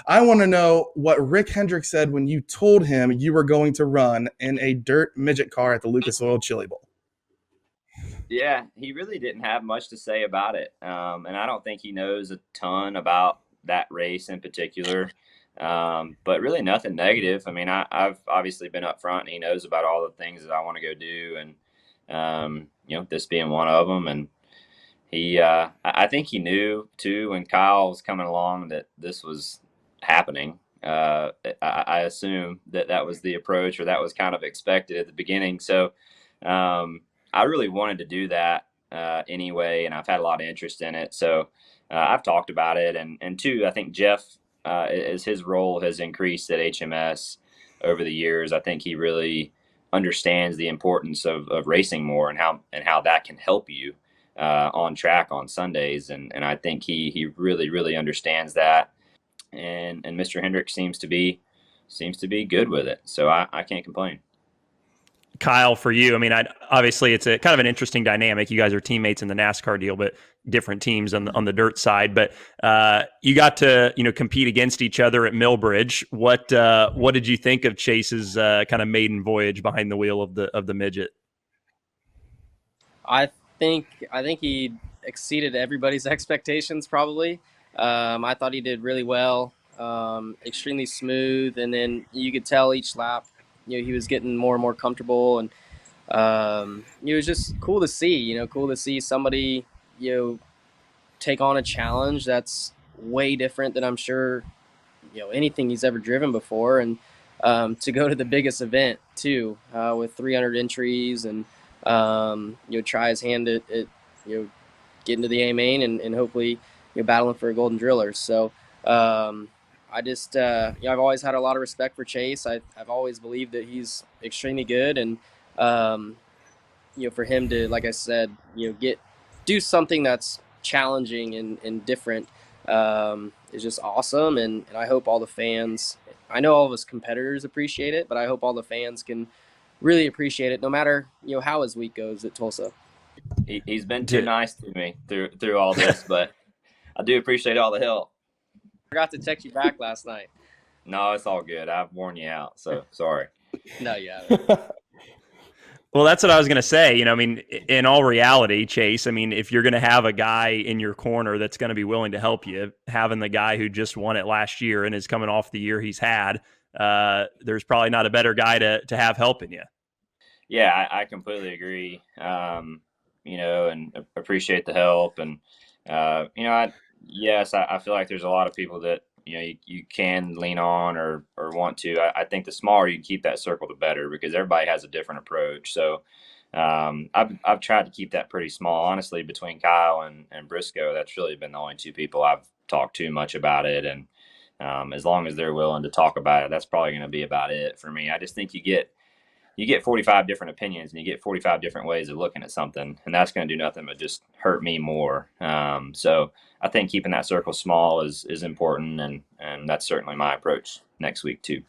I want to know what Rick Hendrick said when you told him you were going to run in a dirt midget car at the Lucas Oil Chili Bowl. Yeah, he really didn't have much to say about it. And I don't think he knows a ton about that race in particular. But really nothing negative. I mean, I've obviously been up front and he knows about all the things that I want to go do. And, this being one of them. And I think he knew too when Kyle was coming along that this was happening. I assume that that was the approach or that was kind of expected at the beginning. So, I really wanted to do that anyway, and I've had a lot of interest in it. So I've talked about it, and two, I think Jeff, as his role has increased at HMS over the years, I think he really understands the importance of racing more and how that can help you on track on Sundays, and I think he really understands that, and Mr. Hendrick seems to be good with it, so I can't complain. Kyle, for you, I mean, obviously it's a kind of an interesting dynamic. You guys are teammates in the NASCAR deal, but different teams on the dirt side. But you got to compete against each other at Millbridge. What did you think of Chase's kind of maiden voyage behind the wheel of the midget? I I think he exceeded everybody's expectations probably. I thought he did really well, extremely smooth, and then you could tell each lap, he was getting more and more comfortable, and it was just cool to see. Cool to see somebody take on a challenge that's way different than I'm sure anything he's ever driven before, and to go to the biggest event too, with 300 entries, and try his hand at getting to the A main, and hopefully battling for a golden driller. So I just I've always had a lot of respect for Chase. I've always believed that he's extremely good, and um, for him to, like I said, do something that's challenging and different, is just awesome. And I hope all the fans, I know all of us competitors appreciate it, but I hope all the fans can really appreciate it, no matter how his week goes at Tulsa. He's been too nice to me through all this, but I do appreciate all the help. I forgot to text you back last night. No, it's all good. I've worn you out, so sorry. No, you haven't. Well, that's what I was going to say. I mean, in all reality, Chase, I mean, if you're going to have a guy in your corner that's going to be willing to help you, having the guy who just won it last year and is coming off the year he's had, there's probably not a better guy to have helping you. Yeah, I completely agree. And appreciate the help. And, yes, I feel like there's a lot of people that, you can lean on or want to. I think the smaller you keep that circle, the better, because everybody has a different approach. So I've tried to keep that pretty small, honestly, between Kyle and Briscoe. That's really been the only two people I've talked too much about it. And as long as they're willing to talk about it, that's probably going to be about it for me. I just think you get 45 different opinions and you get 45 different ways of looking at something, and that's going to do nothing but just hurt me more. So I think keeping that circle small is important, and that's certainly my approach next week too.